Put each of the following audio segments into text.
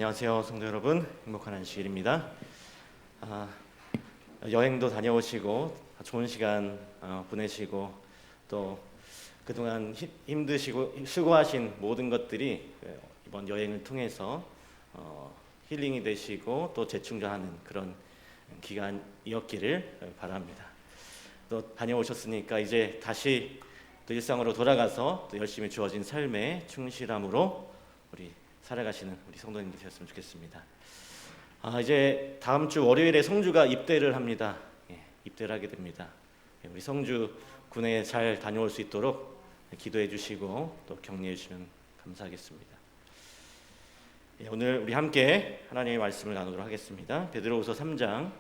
안녕하세요, 성도 여러분. 행복한 안식일입니다. 여행도 다녀오시고 좋은 시간 보내시고 또 그동안 힘드시고 수고하신 모든 것들이 이번 여행을 통해서 힐링이 되시고 또 재충전하는 그런 기간이었기를 바랍니다. 또 다녀오셨으니까 이제 다시 또 일상으로 돌아가서 또 열심히 주어진 삶에 충실함으로 우리 살아가시는 우리 성도님들 되셨으면 좋겠습니다. 이제 다음 주 월요일에 성주가 입대를 합니다. 입대를 하게 됩니다. 우리 성주 군에 잘 다녀올 수 있도록 기도해 주시고 또 격려해 주시면 감사하겠습니다. 오늘 우리 함께 하나님의 말씀을 나누도록 하겠습니다. 베드로후서 3장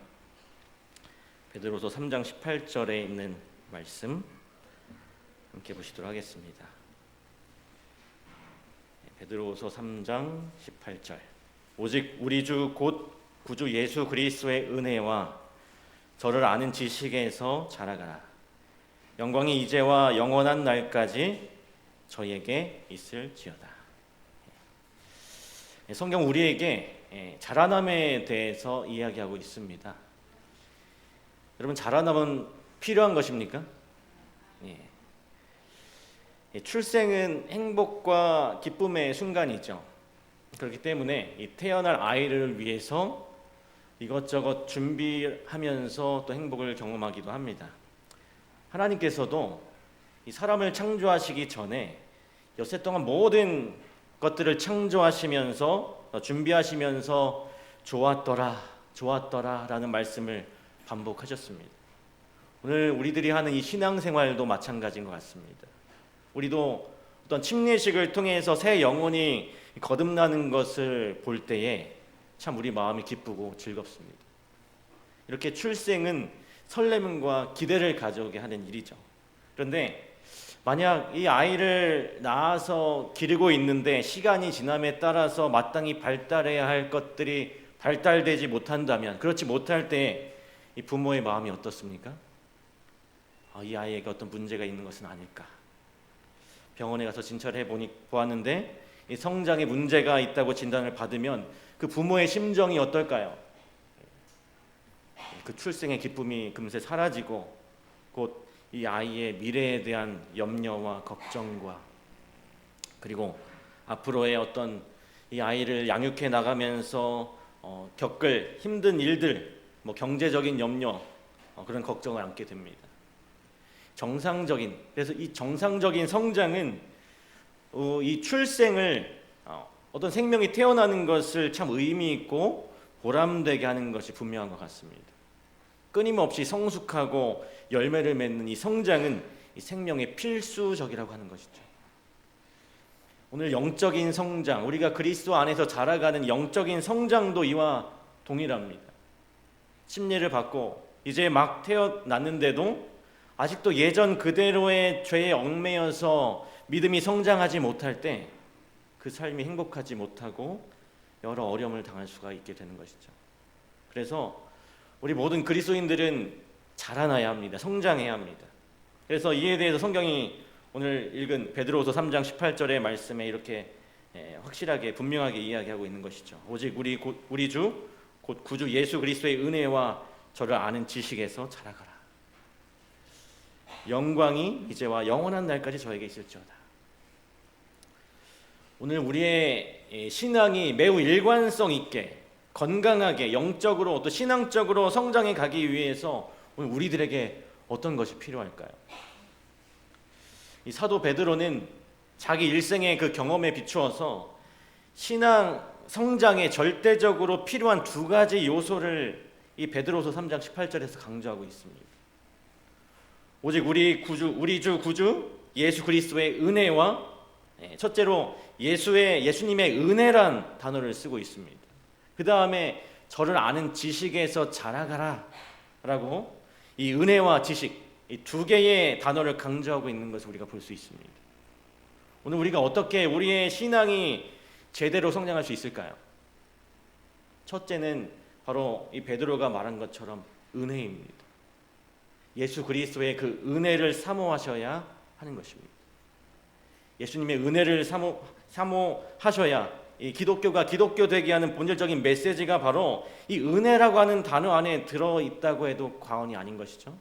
18절에 있는 말씀 함께 보시도록 하겠습니다. 베드로후서 3장 18절. 오직 우리 주 곧 구주 예수 그리스도의 은혜와 저를 아는 지식에서 자라가라. 영광이 이제와 영원한 날까지 저에게 있을지어다. 성경 우리에게 자라남에 대해서 이야기하고 있습니다. 여러분, 자라남은 필요한 것입니까? 출생은 행복과 기쁨의 순간이죠. 그렇기 때문에 이 태어날 아이를 위해서 이것저것 준비하면서 또 행복을 경험하기도 합니다. 하나님께서도 이 사람을 창조하시기 전에 여세 동안 모든 것들을 창조하시면서 준비하시면서 좋았더라 라는 말씀을 반복하셨습니다. 오늘 우리들이 하는 이 신앙생활도 마찬가지인 것 같습니다. 우리도 어떤 침례식을 통해서 새 영혼이 거듭나는 것을 볼 때에 참 우리 마음이 기쁘고 즐겁습니다. 이렇게 출생은 설렘과 기대를 가져오게 하는 일이죠. 그런데 만약 이 아이를 낳아서 기르고 있는데 시간이 지남에 따라서 마땅히 발달해야 할 것들이 발달되지 못한다면, 그렇지 못할 때 이 부모의 마음이 어떻습니까? 이 아이에게 어떤 문제가 있는 것은 아닐까? 병원에 가서 진찰해 보았는데 이 성장에 문제가 있다고 진단을 받으면 그 부모의 심정이 어떨까요? 그 출생의 기쁨이 금세 사라지고 곧 이 아이의 미래에 대한 염려와 걱정과 그리고 앞으로의 어떤 이 아이를 양육해 나가면서 겪을 힘든 일들, 경제적인 염려, 그런 걱정을 안게 됩니다. 그래서 이 정상적인 성장은 이 출생을 어떤 생명이 태어나는 것을 참 의미 있고 보람되게 하는 것이 분명한 것 같습니다. 끊임없이 성숙하고 열매를 맺는 이 성장은 이 생명의 필수적이라고 하는 것이죠. 오늘 영적인 성장, 우리가 그리스도 안에서 자라가는 영적인 성장도 이와 동일합니다. 침례를 받고 이제 막 태어났는데도 아직도 예전 그대로의 죄에 얽매여서 믿음이 성장하지 못할 때 그 삶이 행복하지 못하고 여러 어려움을 당할 수가 있게 되는 것이죠. 그래서 우리 모든 그리스도인들은 자라나야 합니다. 성장해야 합니다. 그래서 이에 대해서 성경이 오늘 읽은 베드로후서 3장 18절의 말씀에 이렇게 확실하게 분명하게 이야기하고 있는 것이죠. 오직 우리 주 곧 구주 예수 그리스도의 은혜와 저를 아는 지식에서 자라가라. 영광이 이제와 영원한 날까지 저에게 있을지어다. 오늘 우리의 신앙이 매우 일관성 있게 건강하게 영적으로 또 신앙적으로 성장해 가기 위해서 오늘 우리들에게 어떤 것이 필요할까요? 이 사도 베드로는 자기 일생의 그 경험에 비추어서 신앙 성장에 절대적으로 필요한 두 가지 요소를 이 베드로서 3장 18절에서 강조하고 있습니다. 오직 우리 주 구주 예수 그리스도의 은혜와 첫째로 예수님의 은혜란 단어를 쓰고 있습니다. 그 다음에 저를 아는 지식에서 자라가라 라고 이 은혜와 지식, 이 두 개의 단어를 강조하고 있는 것을 우리가 볼 수 있습니다. 오늘 우리가 어떻게 우리의 신앙이 제대로 성장할 수 있을까요? 첫째는 바로 이 베드로가 말한 것처럼 은혜입니다. 예수 그리스도의 그 은혜를 사모하셔야 하는 것입니다. 예수님의 은혜를 사모하셔야 이 기독교가 기독교 되게 하는 본질적인 메시지가 바로 이 은혜라고 하는 단어 안에 들어있다고 해도 과언이 아닌 것이죠.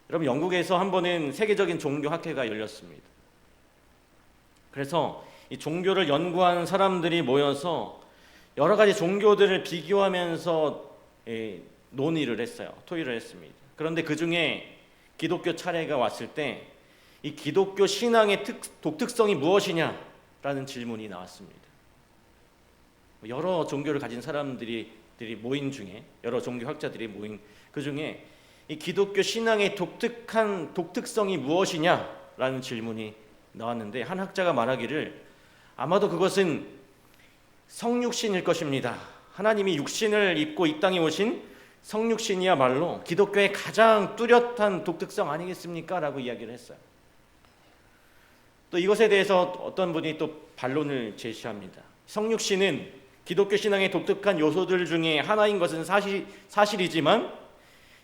여러분, 영국에서 한 번은 세계적인 종교학회가 열렸습니다. 그래서 이 종교를 연구하는 사람들이 모여서 여러 가지 종교들을 비교하면서 논의를 했어요. 토의를 했습니다. 그런데 그 중에 기독교 차례가 왔을 때 이 기독교 신앙의 독특성이 무엇이냐라는 질문이 나왔습니다. 여러 종교를 가진 사람들이 모인 중에, 여러 종교 학자들이 모인 그 중에 이 기독교 신앙의 독특성이 무엇이냐라는 질문이 나왔는데, 한 학자가 말하기를 아마도 그것은 성육신일 것입니다. 하나님이 육신을 입고 이 땅에 오신 성육신이야말로 기독교의 가장 뚜렷한 독특성 아니겠습니까? 라고 이야기를 했어요. 또 이것에 대해서 어떤 분이 또 반론을 제시합니다. 성육신은 기독교 신앙의 독특한 요소들 중에 하나인 것은 사실이지만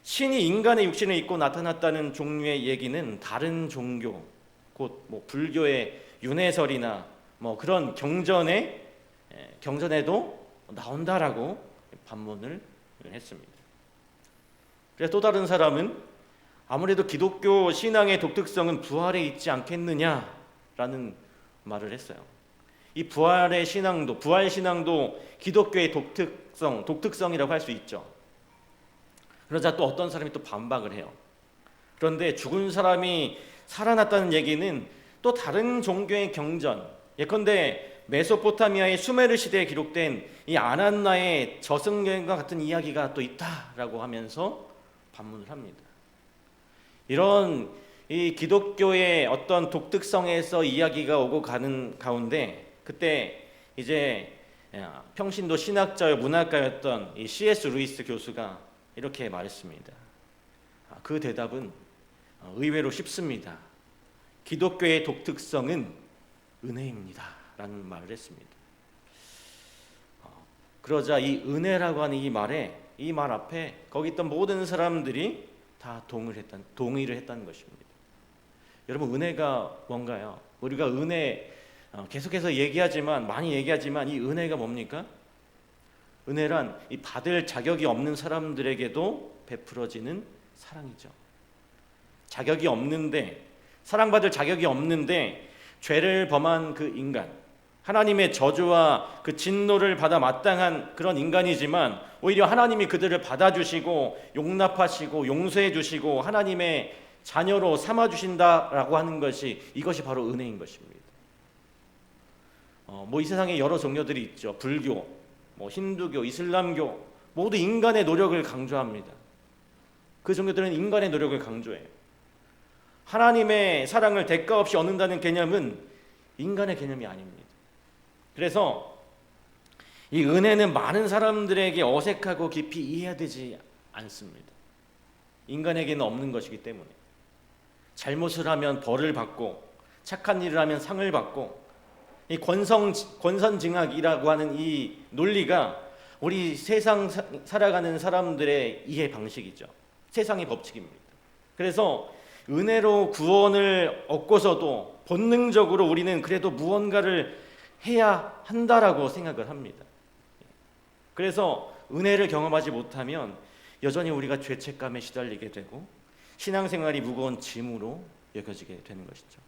신이 인간의 육신을 입고 나타났다는 종류의 얘기는 다른 종교, 곧 불교의 윤회설이나 그런 경전에도 나온다라고 반문을 했습니다. 그래서 또 다른 사람은 아무래도 기독교 신앙의 독특성은 부활에 있지 않겠느냐라는 말을 했어요. 이 부활 신앙도 기독교의 독특성이라고 할 수 있죠. 그러자 또 어떤 사람이 또 반박을 해요. 그런데 죽은 사람이 살아났다는 얘기는 또 다른 종교의 경전, 예컨대 메소포타미아의 수메르 시대에 기록된 이 아난나의 저승여행과 같은 이야기가 또 있다라고 하면서 반문을 합니다. 이런 이 기독교의 어떤 독특성에서 이야기가 오고 가는 가운데, 그때 이제 평신도 신학자요 문학가였던 이 C.S. 루이스 교수가 이렇게 말했습니다. 그 대답은 의외로 쉽습니다. 기독교의 독특성은 은혜입니다 라는 말을 했습니다. 그러자 이 은혜라고 하는 이 말 앞에 거기 있던 모든 사람들이 다 동의를 했다는 것입니다. 여러분, 은혜가 뭔가요? 우리가 은혜 계속해서 많이 얘기하지만 이 은혜가 뭡니까? 은혜란 이 받을 자격이 없는 사람들에게도 베풀어지는 사랑이죠. 사랑받을 자격이 없는데 죄를 범한 그 인간, 하나님의 저주와 그 진노를 받아 마땅한 그런 인간이지만 오히려 하나님이 그들을 받아주시고 용납하시고 용서해 주시고 하나님의 자녀로 삼아주신다라고 하는 이것이 바로 은혜인 것입니다. 이 세상에 여러 종교들이 있죠. 불교, 힌두교, 이슬람교 모두 인간의 노력을 강조합니다. 그 종교들은 인간의 노력을 강조해요. 하나님의 사랑을 대가 없이 얻는다는 개념은 인간의 개념이 아닙니다. 그래서 이 은혜는 많은 사람들에게 어색하고 깊이 이해해야 되지 않습니다. 인간에게는 없는 것이기 때문에. 잘못을 하면 벌을 받고 착한 일을 하면 상을 받고, 이 권선징악이라고 하는 이 논리가 우리 세상 살아가는 사람들의 이해 방식이죠. 세상의 법칙입니다. 그래서 은혜로 구원을 얻고서도 본능적으로 우리는 그래도 무언가를 해야 한다라고 생각을 합니다. 그래서 은혜를 경험하지 못하면 여전히 우리가 죄책감에 시달리게 되고 신앙생활이 무거운 짐으로 여겨지게 되는 것이죠.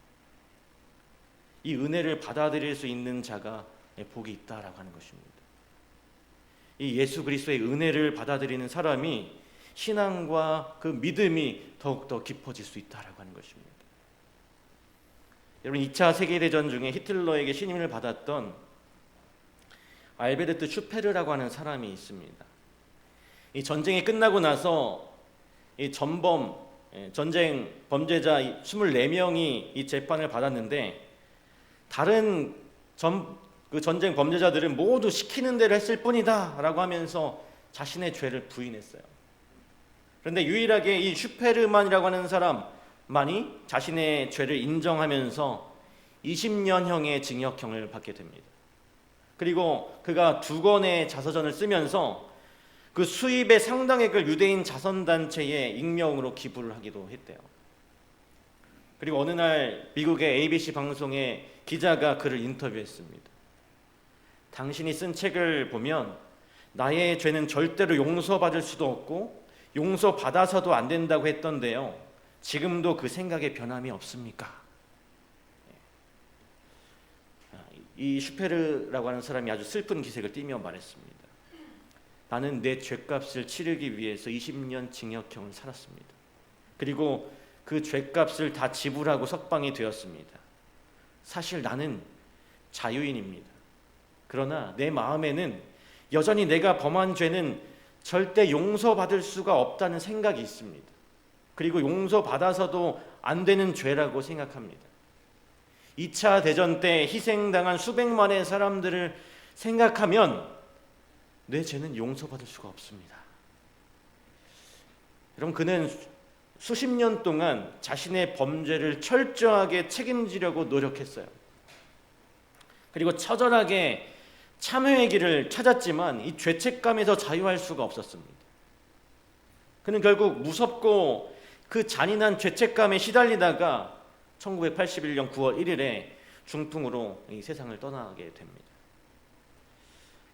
이 은혜를 받아들일 수 있는 자가 복이 있다라고 하는 것입니다. 이 예수 그리스도의 은혜를 받아들이는 사람이 신앙과 그 믿음이 더욱더 깊어질 수 있다라고 하는 것입니다. 여러분, 2차 세계대전 중에 히틀러에게 신임을 받았던 알베르트 슈페르라고 하는 사람이 있습니다. 이 전쟁이 끝나고 나서 이 전쟁 범죄자 24명이 이 재판을 받았는데, 다른 그 전쟁 범죄자들은 모두 시키는 대로 했을 뿐이다 라고 하면서 자신의 죄를 부인했어요. 그런데 유일하게 이 슈페르만이라고 하는 사람만이 자신의 죄를 인정하면서 20년형의 징역형을 받게 됩니다. 그리고 그가 2권의 자서전을 쓰면서 그 수입의 상당액을 유대인 자선단체에 익명으로 기부를 하기도 했대요. 그리고 어느 날 미국의 ABC 방송에 기자가 그를 인터뷰했습니다. 당신이 쓴 책을 보면 나의 죄는 절대로 용서받을 수도 없고 용서받아서도 안 된다고 했던데요. 지금도 그 생각에 변함이 없습니까? 이 슈페르라고 하는 사람이 아주 슬픈 기색을 띠며 말했습니다. 나는 내 죄값을 치르기 위해서 20년 징역형을 살았습니다. 그리고 그 죄값을 다 지불하고 석방이 되었습니다. 사실 나는 자유인입니다. 그러나 내 마음에는 여전히 내가 범한 죄는 절대 용서받을 수가 없다는 생각이 있습니다. 그리고 용서받아서도 안 되는 죄라고 생각합니다. 2차 대전 때 희생당한 수백만의 사람들을 생각하면 내 죄는 용서받을 수가 없습니다. 여러분, 그는 수십 년 동안 자신의 범죄를 철저하게 책임지려고 노력했어요. 그리고 처절하게 참회의 길을 찾았지만 이 죄책감에서 자유할 수가 없었습니다. 그는 결국 무섭고 그 잔인한 죄책감에 시달리다가 1981년 9월 1일에 중풍으로 이 세상을 떠나게 됩니다.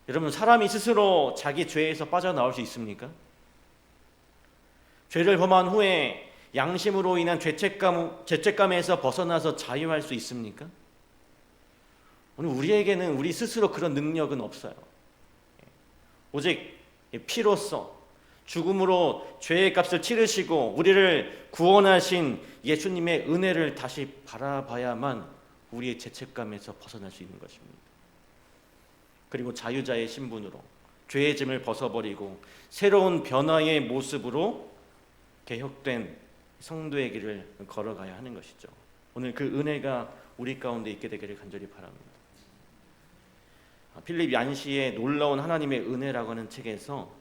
여러분, 사람이 스스로 자기 죄에서 빠져나올 수 있습니까? 죄를 범한 후에 양심으로 인한 죄책감에서 벗어나서 자유할 수 있습니까? 오늘 우리에게는 우리 스스로 그런 능력은 없어요. 오직 피로써 죽음으로 죄의 값을 치르시고 우리를 구원하신 예수님의 은혜를 다시 바라봐야만 우리의 죄책감에서 벗어날 수 있는 것입니다. 그리고 자유자의 신분으로 죄의 짐을 벗어버리고 새로운 변화의 모습으로 개혁된 성도의 길을 걸어가야 하는 것이죠. 오늘 그 은혜가 우리 가운데 있게 되기를 간절히 바랍니다. 필립 얀시의 놀라운 하나님의 은혜라고 하는 책에서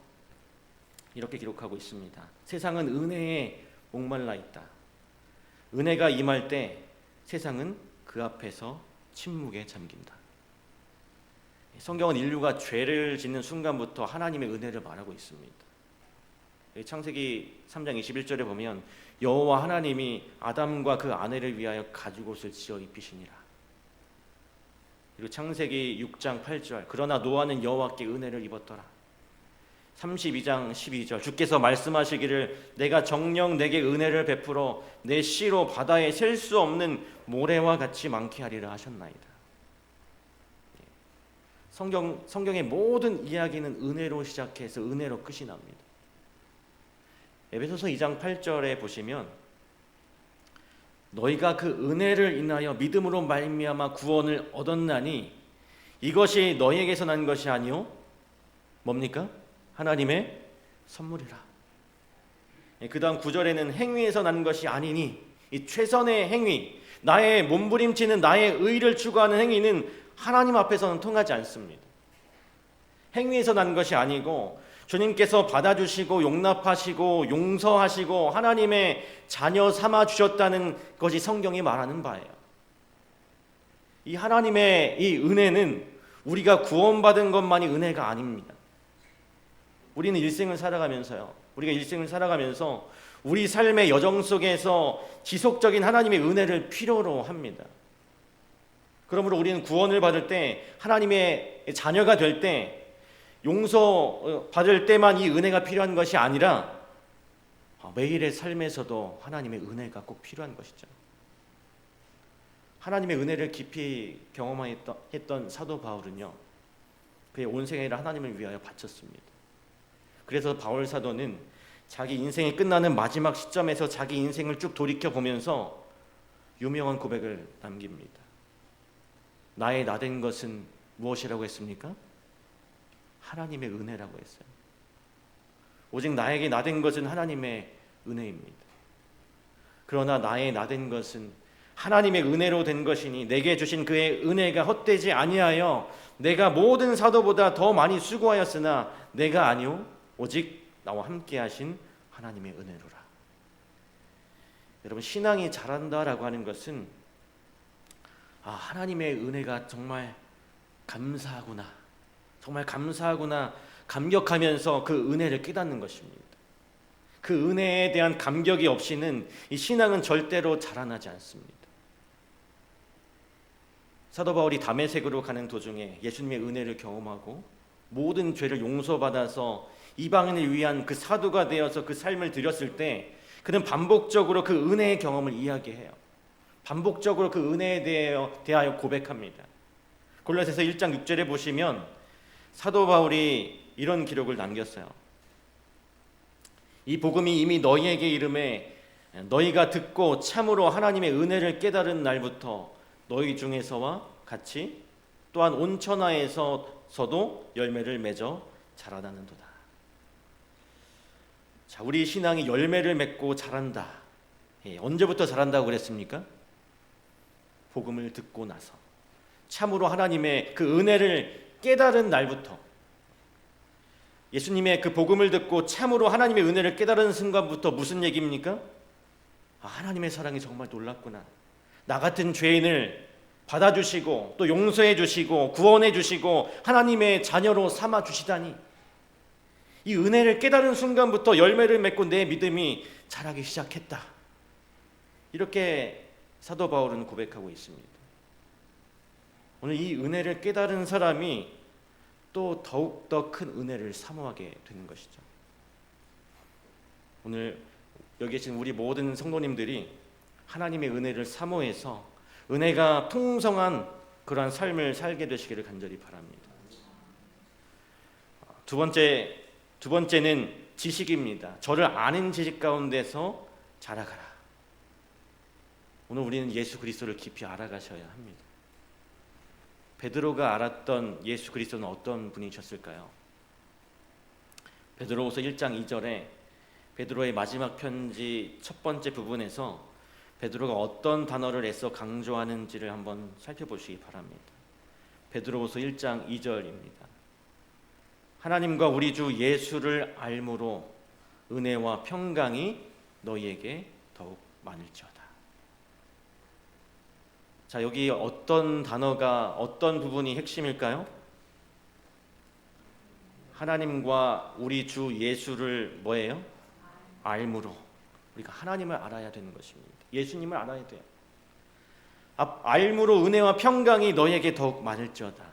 이렇게 기록하고 있습니다. 세상은 은혜에 목말라 있다. 은혜가 임할 때 세상은 그 앞에서 침묵에 잠긴다. 성경은 인류가 죄를 짓는 순간부터 하나님의 은혜를 말하고 있습니다. 창세기 3장 21절에 보면 여호와 하나님이 아담과 그 아내를 위하여 가죽옷을 지어 입히시니라. 그리고 창세기 6장 8절 그러나 노아는 여호와께 은혜를 입었더라. 32장 12절 주께서 말씀하시기를 내가 정녕 내게 은혜를 베풀어 내 씨로 바다에 셀 수 없는 모래와 같이 많게 하리라 하셨나이다. 성경의 모든 이야기는 은혜로 시작해서 은혜로 끝이 납니다. 에베소서 2장 8절에 보시면 너희가 그 은혜를 인하여 믿음으로 말미암아 구원을 얻었나니 이것이 너희에게서 난 것이 아니요 뭡니까? 하나님의 선물이라. 그 다음 9절에는 행위에서 난 것이 아니니 이 최선의 행위, 나의 몸부림치는 나의 의를 추구하는 행위는 하나님 앞에서는 통하지 않습니다. 행위에서 난 것이 아니고 주님께서 받아주시고 용납하시고 용서하시고 하나님의 자녀 삼아주셨다는 것이 성경이 말하는 바예요. 이 하나님의 이 은혜는 우리가 구원받은 것만이 은혜가 아닙니다. 우리는 일생을 살아가면서요. 우리가 일생을 살아가면서 우리 삶의 여정 속에서 지속적인 하나님의 은혜를 필요로 합니다. 그러므로 우리는 구원을 받을 때 하나님의 자녀가 될 때 용서 받을 때만 이 은혜가 필요한 것이 아니라 매일의 삶에서도 하나님의 은혜가 꼭 필요한 것이죠. 하나님의 은혜를 깊이 경험했던 사도 바울은요, 그의 온 생애를 하나님을 위하여 바쳤습니다. 그래서 바울 사도는 자기 인생이 끝나는 마지막 시점에서 자기 인생을 쭉 돌이켜 보면서 유명한 고백을 남깁니다. 나의 나된 것은 무엇이라고 했습니까? 하나님의 은혜라고 했어요. 오직 나에게 나된 것은 하나님의 은혜입니다. 그러나 나의 나된 것은 하나님의 은혜로 된 것이니 내게 주신 그의 은혜가 헛되지 아니하여 내가 모든 사도보다 더 많이 수고하였으나 내가 아니오 오직 나와 함께 하신 하나님의 은혜로라. 여러분, 신앙이 자란다라고 하는 것은 하나님의 은혜가 정말 감사하구나, 정말 감사하구나 감격하면서 그 은혜를 깨닫는 것입니다. 그 은혜에 대한 감격이 없이는 이 신앙은 절대로 자라나지 않습니다. 사도 바울이 다메섹으로 가는 도중에 예수님의 은혜를 경험하고 모든 죄를 용서받아서 이방인을 위한 그 사도가 되어서 그 삶을 드렸을 때 그는 반복적으로 그 은혜의 경험을 이야기해요. 반복적으로 그 은혜에 대하여 고백합니다. 골로새서 1장 6절에 보시면 사도 바울이 이런 기록을 남겼어요. 이 복음이 이미 너희에게 이름에 너희가 듣고 참으로 하나님의 은혜를 깨달은 날부터 너희 중에서와 같이 또한 온 천하에서도 열매를 맺어 자라나는도다. 자, 우리 신앙이 열매를 맺고 자란다. 언제부터 자란다고 그랬습니까? 복음을 듣고 나서 참으로 하나님의 그 은혜를 깨달은 날부터, 예수님의 그 복음을 듣고 참으로 하나님의 은혜를 깨달은 순간부터 무슨 얘기입니까? 하나님의 사랑이 정말 놀랍구나. 나 같은 죄인을 받아주시고 또 용서해 주시고 구원해 주시고 하나님의 자녀로 삼아 주시다니, 이 은혜를 깨달은 순간부터 열매를 맺고 내 믿음이 자라기 시작했다. 이렇게 사도 바울은 고백하고 있습니다. 오늘 이 은혜를 깨달은 사람이 또 더욱더 큰 은혜를 사모하게 되는 것이죠. 오늘 여기 계신 우리 모든 성도님들이 하나님의 은혜를 사모해서 은혜가 풍성한 그러한 삶을 살게 되시기를 간절히 바랍니다. 두 번째는 지식입니다. 저를 아는 지식 가운데서 자라가라. 오늘 우리는 예수 그리스도를 깊이 알아가셔야 합니다. 베드로가 알았던 예수 그리스도는 어떤 분이셨을까요? 베드로후서 1장 2절에 베드로의 마지막 편지 첫 번째 부분에서 베드로가 어떤 단어를 애써 강조하는지를 한번 살펴보시기 바랍니다. 베드로후서 1장 2절입니다. 하나님과 우리 주 예수를 알므로 은혜와 평강이 너희에게 더욱 많을지어다. 자, 여기 어떤 단어가, 어떤 부분이 핵심일까요? 하나님과 우리 주 예수를 뭐예요? 알므로. 우리가 하나님을 알아야 되는 것입니다. 예수님을 알아야 돼요. 알므로 은혜와 평강이 너희에게 더욱 많을지어다.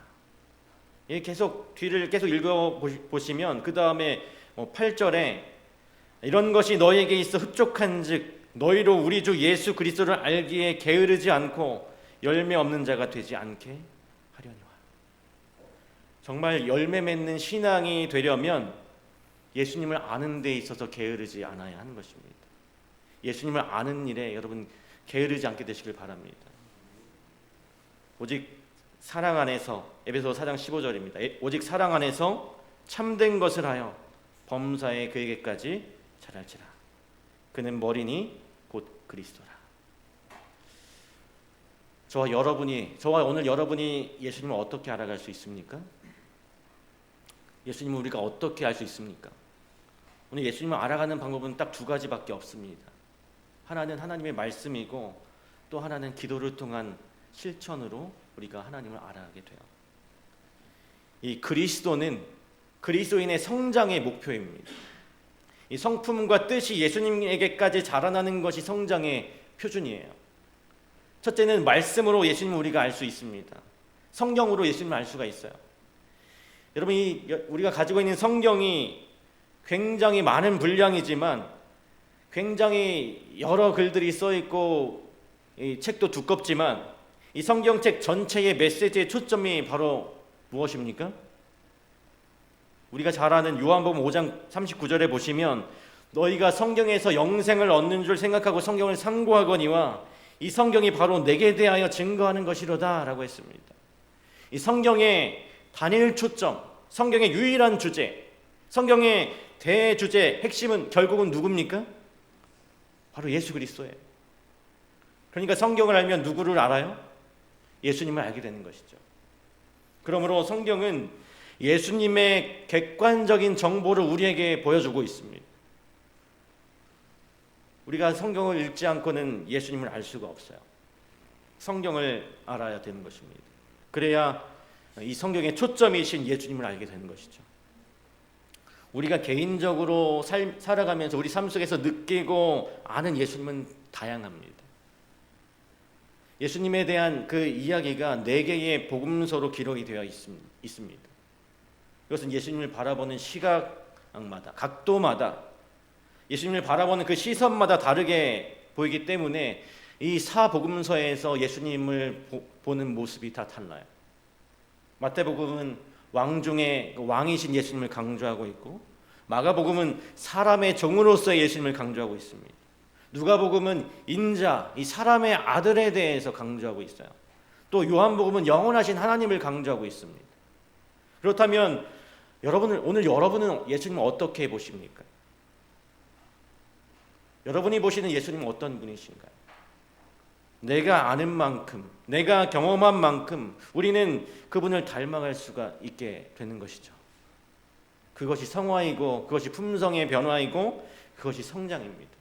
계속 뒤를 계속 읽어보시면 그 다음에 8절에 이런 것이 너희에게 있어 흡족한즉 너희로 우리 주 예수 그리스도를 알기에 게으르지 않고 열매 없는 자가 되지 않게 하려니와. 정말 열매 맺는 신앙이 되려면 예수님을 아는 데 있어서 게으르지 않아야 하는 것입니다. 예수님을 아는 일에 여러분 게으르지 않게 되시길 바랍니다. 오직 사랑 안에서, 에베소서 4장 15절입니다. 오직 사랑 안에서 참된 것을 하여 범사에 그에게까지 자랄지라. 그는 머리니 곧 그리스도라. 저와 오늘 여러분이 예수님을 어떻게 알아갈 수 있습니까? 예수님을 우리가 어떻게 알 수 있습니까? 오늘 예수님을 알아가는 방법은 딱 두 가지밖에 없습니다. 하나는 하나님의 말씀이고 또 하나는 기도를 통한 실천으로 우리가 하나님을 알아가게 돼요. 이 그리스도는 그리스도인의 성장의 목표입니다. 이 성품과 뜻이 예수님에게까지 자라나는 것이 성장의 표준이에요. 첫째는 말씀으로 예수님을 우리가 알 수 있습니다. 성경으로 예수님을 알 수가 있어요. 여러분, 우리가 가지고 있는 성경이 굉장히 많은 분량이지만 굉장히 여러 글들이 써 있고 이 책도 두껍지만 이 성경책 전체의 메시지의 초점이 바로 무엇입니까? 우리가 잘 아는 요한복음 5장 39절에 보시면 너희가 성경에서 영생을 얻는 줄 생각하고 성경을 상고하거니와 이 성경이 바로 내게 대하여 증거하는 것이로다 라고 했습니다. 이 성경의 단일 초점, 성경의 유일한 주제, 성경의 대주제, 핵심은 결국은 누굽니까? 바로 예수 그리스도예요. 그러니까 성경을 알면 누구를 알아요? 예수님을 알게 되는 것이죠. 그러므로 성경은 예수님의 객관적인 정보를 우리에게 보여주고 있습니다. 우리가 성경을 읽지 않고는 예수님을 알 수가 없어요. 성경을 알아야 되는 것입니다. 그래야 이 성경의 초점이신 예수님을 알게 되는 것이죠. 우리가 개인적으로 살아가면서 우리 삶 속에서 느끼고 아는 예수님은 다양합니다. 예수님에 대한 그 이야기가 4개의 복음서로 기록이 되어 있습니다. 이것은 예수님을 바라보는 시각마다, 각도마다, 예수님을 바라보는 그 시선마다 다르게 보이기 때문에 이 4복음서에서 예수님을 보는 모습이 다 달라요. 마태복음은 왕 중에 왕이신 예수님을 강조하고 있고, 마가복음은 사람의 종으로서의 예수님을 강조하고 있습니다. 누가복음은 인자, 이 사람의 아들에 대해서 강조하고 있어요. 또 요한복음은 영원하신 하나님을 강조하고 있습니다. 그렇다면 오늘 여러분은 예수님을 어떻게 보십니까? 여러분이 보시는 예수님은 어떤 분이신가요? 내가 아는 만큼, 내가 경험한 만큼 우리는 그분을 닮아갈 수가 있게 되는 것이죠. 그것이 성화이고, 그것이 품성의 변화이고, 그것이 성장입니다.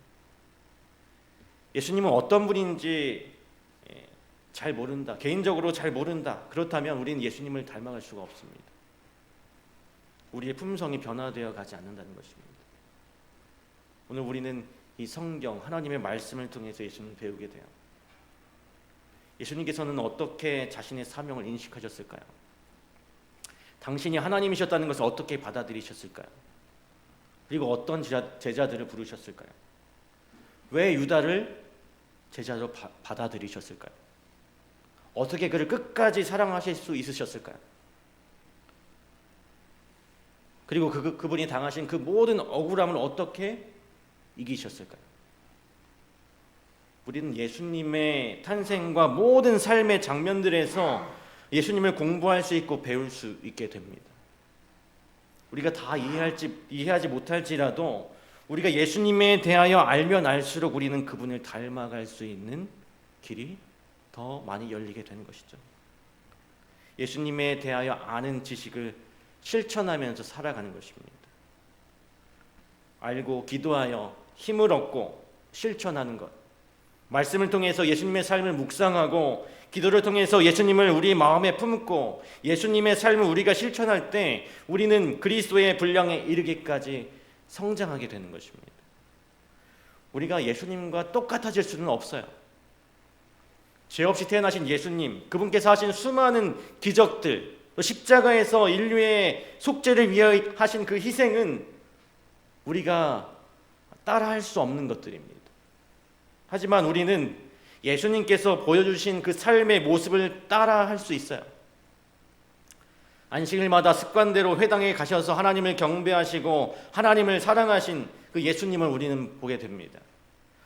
예수님은 어떤 분인지 잘 모른다, 개인적으로 잘 모른다, 그렇다면 우리는 예수님을 닮아갈 수가 없습니다. 우리의 품성이 변화되어 가지 않는다는 것입니다. 오늘 우리는 이 성경, 하나님의 말씀을 통해서 예수님을 배우게 돼요. 예수님께서는 어떻게 자신의 사명을 인식하셨을까요? 당신이 하나님이셨다는 것을 어떻게 받아들이셨을까요? 그리고 어떤 제자들을 부르셨을까요? 왜 유다를 제자로 받아들이셨을까요? 어떻게 그를 끝까지 사랑하실 수 있으셨을까요? 그리고 그분이 당하신 그 모든 억울함을 어떻게 이기셨을까요? 우리는 예수님의 탄생과 모든 삶의 장면들에서 예수님을 공부할 수 있고 배울 수 있게 됩니다. 우리가 다 이해하지 못할지라도 우리가 예수님에 대하여 알면 알수록 우리는 그분을 닮아갈 수 있는 길이 더 많이 열리게 되는 것이죠. 예수님에 대하여 아는 지식을 실천하면서 살아가는 것입니다. 알고 기도하여 힘을 얻고 실천하는 것, 말씀을 통해서 예수님의 삶을 묵상하고 기도를 통해서 예수님을 우리 마음에 품고 예수님의 삶을 우리가 실천할 때 우리는 그리스도의 분량에 이르기까지 성장하게 되는 것입니다. 우리가 예수님과 똑같아질 수는 없어요. 죄 없이 태어나신 예수님, 그분께서 하신 수많은 기적들, 또 십자가에서 인류의 속죄를 위하여 하신 그 희생은 우리가 따라할 수 없는 것들입니다. 하지만 우리는 예수님께서 보여주신 그 삶의 모습을 따라할 수 있어요. 안식일마다 습관대로 회당에 가셔서 하나님을 경배하시고 하나님을 사랑하신 그 예수님을 우리는 보게 됩니다.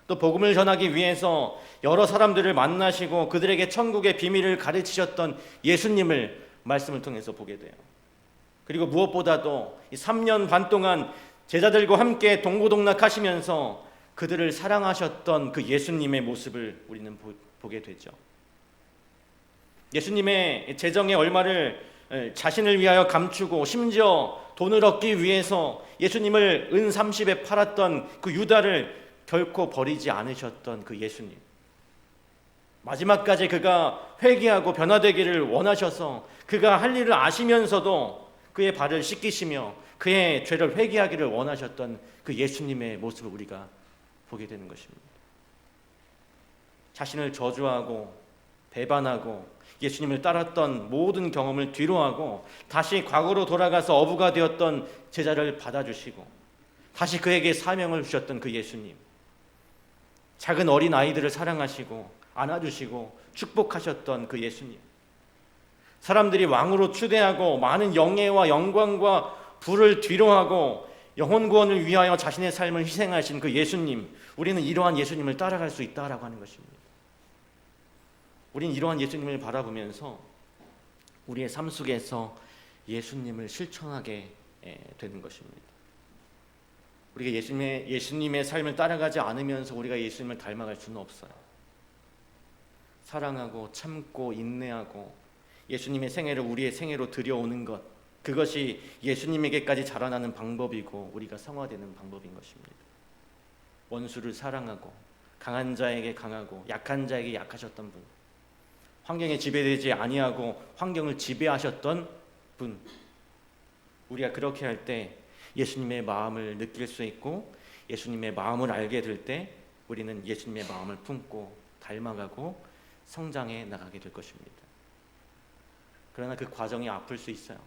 또 복음을 전하기 위해서 여러 사람들을 만나시고 그들에게 천국의 비밀을 가르치셨던 예수님을 말씀을 통해서 보게 돼요. 그리고 무엇보다도 이 3년 반 동안 제자들과 함께 동고동락하시면서 그들을 사랑하셨던 그 예수님의 모습을 우리는 보게 되죠. 예수님의 재정의 얼마를 자신을 위하여 감추고 심지어 돈을 얻기 위해서 예수님을 은 30에 팔았던 그 유다를 결코 버리지 않으셨던 그 예수님, 마지막까지 그가 회개하고 변화되기를 원하셔서 그가 할 일을 아시면서도 그의 발을 씻기시며 그의 죄를 회개하기를 원하셨던 그 예수님의 모습을 우리가 보게 되는 것입니다. 자신을 저주하고 배반하고 예수님을 따랐던 모든 경험을 뒤로하고 다시 과거로 돌아가서 어부가 되었던 제자를 받아주시고 다시 그에게 사명을 주셨던 그 예수님, 작은 어린 아이들을 사랑하시고 안아주시고 축복하셨던 그 예수님, 사람들이 왕으로 추대하고 많은 영예와 영광과 부를 뒤로하고 영혼 구원을 위하여 자신의 삶을 희생하신 그 예수님, 우리는 이러한 예수님을 따라갈 수 있다라고 하는 것입니다. 우리는 이러한 예수님을 바라보면서 우리의 삶 속에서 예수님을 실천하게 되는 것입니다. 우리가 예수님의 삶을 따라가지 않으면서 우리가 예수님을 닮아갈 수는 없어요. 사랑하고 참고 인내하고 예수님의 생애를 우리의 생애로 들여오는 것, 그것이 예수님에게까지 자라나는 방법이고 우리가 성화되는 방법인 것입니다. 원수를 사랑하고 강한 자에게 강하고 약한 자에게 약하셨던 분, 환경에 지배되지 아니하고 환경을 지배하셨던 분, 우리가 그렇게 할 때 예수님의 마음을 느낄 수 있고 예수님의 마음을 알게 될 때 우리는 예수님의 마음을 품고 닮아가고 성장해 나가게 될 것입니다. 그러나 그 과정이 아플 수 있어요.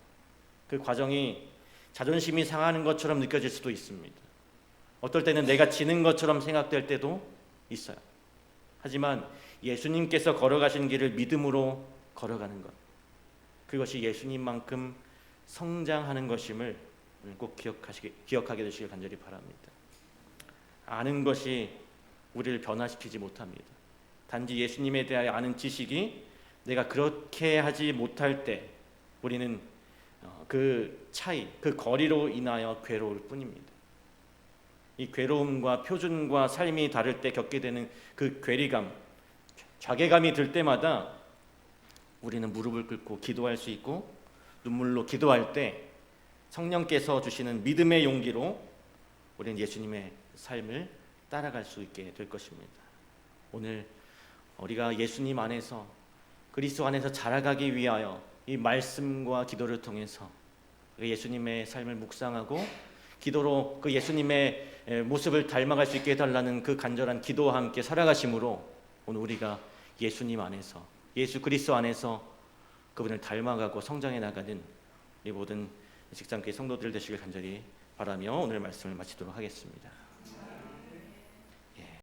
그 과정이 자존심이 상하는 것처럼 느껴질 수도 있습니다. 어떨 때는 내가 지는 것처럼 생각될 때도 있어요. 하지만 예수님께서 걸어가신 길을 믿음으로 걸어가는 것, 그것이 예수님만큼 성장하는 것임을 꼭 기억하게 되시길 간절히 바랍니다. 아는 것이 우리를 변화시키지 못합니다. 단지 예수님에 대하여 아는 지식이 내가 그렇게 하지 못할 때 우리는 그 차이, 그 거리로 인하여 괴로울 뿐입니다. 이 괴로움과 표준과 삶이 다를 때 겪게 되는 그 괴리감, 자괴감이 들 때마다 우리는 무릎을 꿇고 기도할 수 있고, 눈물로 기도할 때 성령께서 주시는 믿음의 용기로 우리는 예수님의 삶을 따라갈 수 있게 될 것입니다. 오늘 우리가 예수님 안에서, 그리스도 안에서 자라가기 위하여 이 말씀과 기도를 통해서 예수님의 삶을 묵상하고 기도로 그 예수님의 모습을 닮아갈 수 있게 해달라는 그 간절한 기도와 함께 살아가심으로 오늘 우리가 예수님 안에서, 예수 그리스도 안에서 그분을 닮아가고 성장해 나가는 이 모든 직장교회 성도들 되시길 간절히 바라며 오늘 말씀을 마치도록 하겠습니다.